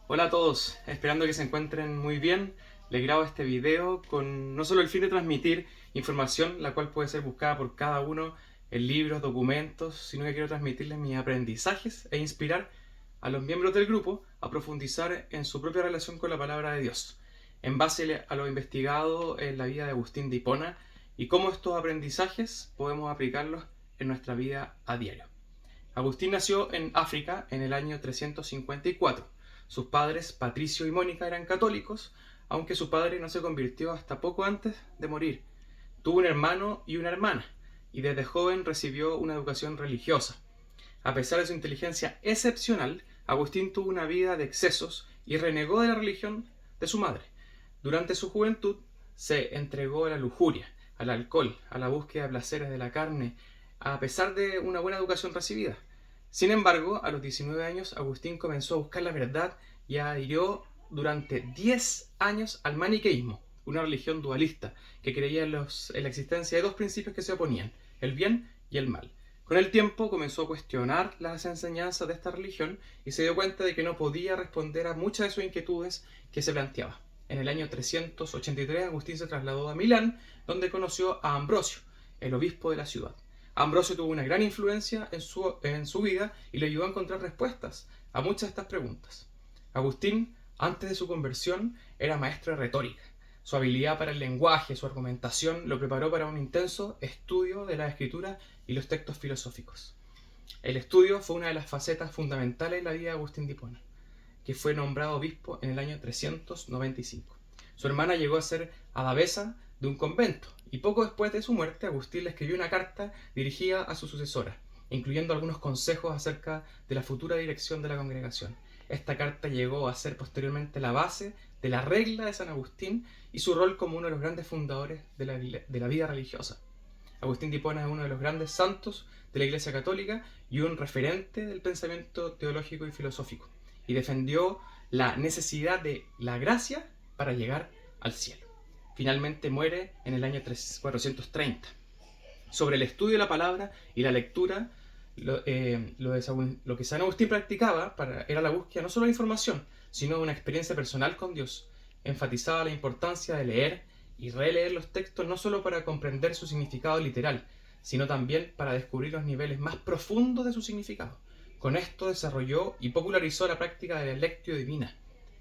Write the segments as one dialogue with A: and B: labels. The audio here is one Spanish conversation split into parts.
A: Hola a todos, esperando que se encuentren muy bien. Les grabo este video con no solo el fin de transmitir información, la cual puede ser buscada por cada uno en libros, documentos, sino que quiero transmitirles mis aprendizajes e inspirar a los miembros del grupo a profundizar en su propia relación con la palabra de Dios, en base a lo investigado en la vida de Agustín de Hipona y cómo estos aprendizajes podemos aplicarlos en nuestra vida a diario. Agustín nació en África en el año 354. Sus padres, Patricio y Mónica, eran católicos, aunque su padre no se convirtió hasta poco antes de morir. Tuvo un hermano y una hermana, y desde joven recibió una educación religiosa. A pesar de su inteligencia excepcional, Agustín tuvo una vida de excesos y renegó de la religión de su madre. Durante su juventud se entregó a la lujuria, al alcohol, a la búsqueda de placeres de la carne, a pesar de una buena educación recibida. Sin embargo, a los 19 años, Agustín comenzó a buscar la verdad y adhirió durante 10 años al maniqueísmo, una religión dualista que creía en la existencia de dos principios que se oponían, el bien y el mal. Con el tiempo comenzó a cuestionar las enseñanzas de esta religión y se dio cuenta de que no podía responder a muchas de sus inquietudes que se planteaba. En el año 383 Agustín se trasladó a Milán, donde conoció a Ambrosio, el obispo de la ciudad. Ambrosio tuvo una gran influencia en su vida y le ayudó a encontrar respuestas a muchas de estas preguntas. Agustín, antes de su conversión, era maestro de retórica. Su habilidad para el lenguaje, su argumentación, lo preparó para un intenso estudio de la escritura y los textos filosóficos. El estudio fue una de las facetas fundamentales de la vida de Agustín de Hipona, que fue nombrado obispo en el año 395. Su hermana llegó a ser abadesa de un convento, y poco después de su muerte Agustín le escribió una carta dirigida a su sucesora, incluyendo algunos consejos acerca de la futura dirección de la congregación. Esta carta llegó a ser posteriormente la base de la regla de San Agustín y su rol como uno de los grandes fundadores de la vida religiosa. Agustín de Hipona es uno de los grandes santos de la Iglesia Católica y un referente del pensamiento teológico y filosófico, y defendió la necesidad de la gracia para llegar al cielo. Finalmente muere en el año 430. Sobre el estudio de la palabra y la lectura, lo que San Agustín practicaba era la búsqueda no solo de información, sino de una experiencia personal con Dios. Enfatizaba la importancia de leer y releer los textos no solo para comprender su significado literal, sino también para descubrir los niveles más profundos de su significado. Con esto desarrolló y popularizó la práctica de la lectio divina,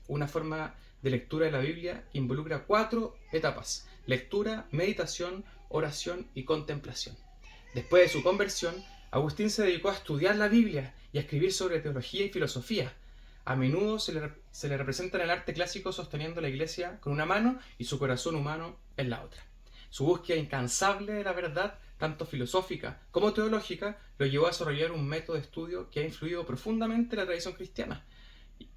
A: una forma de lectura de la Biblia que involucra 4 etapas: lectura, meditación, oración y contemplación. Después de su conversión, Agustín se dedicó a estudiar la Biblia y a escribir sobre teología y filosofía. A menudo se le representa en el arte clásico sosteniendo la iglesia con una mano y su corazón humano en la otra. Su búsqueda incansable de la verdad, tanto filosófica como teológica, lo llevó a desarrollar un método de estudio que ha influido profundamente en la tradición cristiana.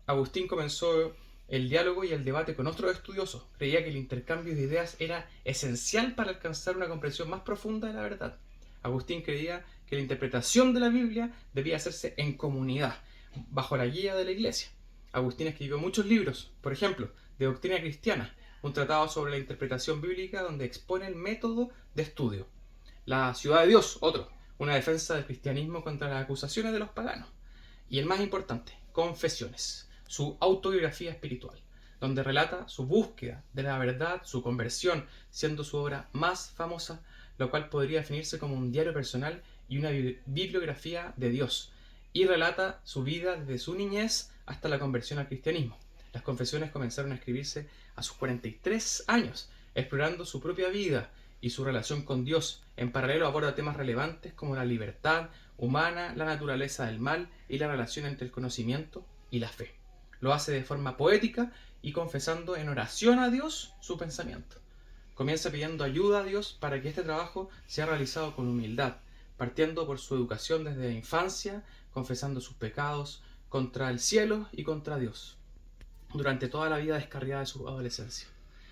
A: Agustín comenzó el diálogo y el debate con otros estudiosos. Creía que el intercambio de ideas era esencial para alcanzar una comprensión más profunda de la verdad. Agustín creía que la interpretación de la Biblia debía hacerse en comunidad, bajo la guía de la Iglesia. Agustín escribió muchos libros, por ejemplo, de doctrina cristiana, un tratado sobre la interpretación bíblica donde expone el método de estudio. La ciudad de Dios, otro, una defensa del cristianismo contra las acusaciones de los paganos. Y el más importante, Confesiones, su autobiografía espiritual, donde relata su búsqueda de la verdad, su conversión, siendo su obra más famosa, lo cual podría definirse como un diario personal y una bibliografía de Dios, y relata su vida desde su niñez hasta la conversión al cristianismo. Las confesiones comenzaron a escribirse a sus 43 años, explorando su propia vida y su relación con Dios. En paralelo aborda temas relevantes como la libertad humana, la naturaleza del mal y la relación entre el conocimiento y la fe. Lo hace de forma poética y confesando en oración a Dios su pensamiento. Comienza pidiendo ayuda a Dios para que este trabajo sea realizado con humildad, partiendo por su educación desde la infancia, confesando sus pecados contra el cielo y contra Dios, durante toda la vida descarriada de su adolescencia.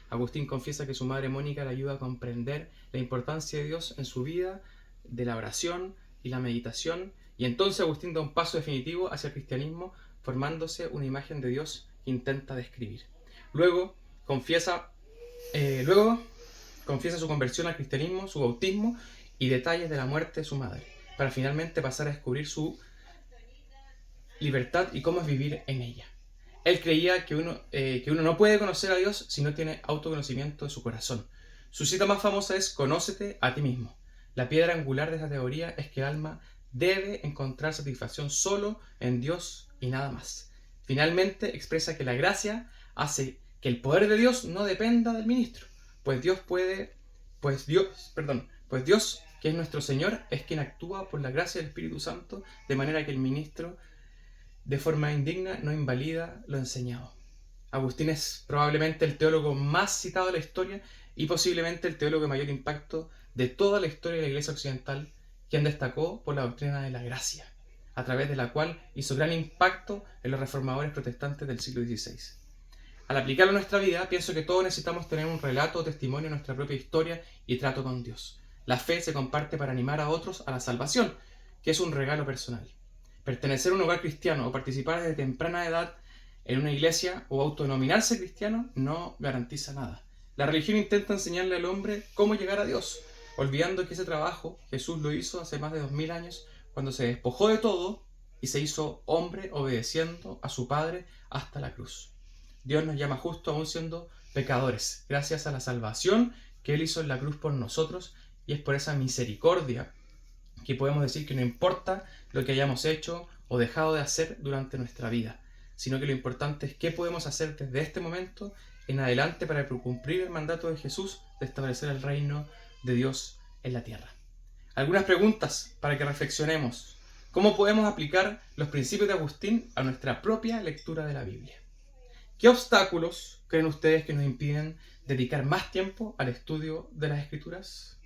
A: Agustín confiesa que su madre Mónica le ayuda a comprender la importancia de Dios en su vida, de la oración y la meditación, y entonces Agustín da un paso definitivo hacia el cristianismo, formándose una imagen de Dios que intenta describir. Luego confiesa, luego confiesa su conversión al cristianismo, su bautismo y detalles de la muerte de su madre, para finalmente pasar a descubrir su libertad y cómo es vivir en ella. Él creía que uno no puede conocer a Dios si no tiene autoconocimiento de su corazón. Su cita más famosa es: conócete a ti mismo. La piedra angular de esta teoría es que el alma debe encontrar satisfacción solo en Dios y nada más. Finalmente expresa que la gracia hace que el poder de Dios no dependa del ministro, pues Dios, que es nuestro Señor, es quien actúa por la gracia del Espíritu Santo, de manera que el ministro, de forma indigna, no invalida lo enseñado. Agustín es probablemente el teólogo más citado de la historia y posiblemente el teólogo de mayor impacto de toda la historia de la Iglesia occidental, quien destacó por la doctrina de la gracia, a través de la cual hizo gran impacto en los reformadores protestantes del siglo XVI. Al aplicarlo a nuestra vida, pienso que todos necesitamos tener un relato o testimonio de nuestra propia historia y trato con Dios. La fe se comparte para animar a otros a la salvación, que es un regalo personal. Pertenecer a un hogar cristiano o participar desde temprana edad en una iglesia o autodenominarse cristiano no garantiza nada. La religión intenta enseñarle al hombre cómo llegar a Dios, olvidando que ese trabajo Jesús lo hizo hace más de 2000 años, cuando se despojó de todo y se hizo hombre obedeciendo a su Padre hasta la cruz. Dios nos llama justo aún siendo pecadores, gracias a la salvación que Él hizo en la cruz por nosotros, y es por esa misericordia que podemos decir que no importa lo que hayamos hecho o dejado de hacer durante nuestra vida, sino que lo importante es qué podemos hacer desde este momento en adelante para cumplir el mandato de Jesús de establecer el reino de Dios en la tierra. Algunas preguntas para que reflexionemos. ¿Cómo podemos aplicar los principios de Agustín a nuestra propia lectura de la Biblia? ¿Qué obstáculos creen ustedes que nos impiden dedicar más tiempo al estudio de las Escrituras?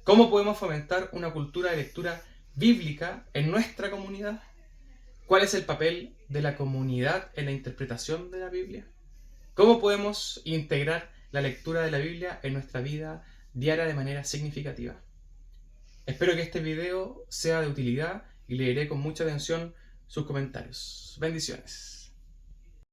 A: ¿Cómo podemos fomentar una cultura de lectura bíblica en nuestra comunidad? ¿Cuál es el papel de la comunidad en la interpretación de la Biblia? ¿Cómo podemos integrar la lectura de la Biblia en nuestra vida diaria de manera significativa? Espero que este video sea de utilidad y leeré con mucha atención sus comentarios. Bendiciones.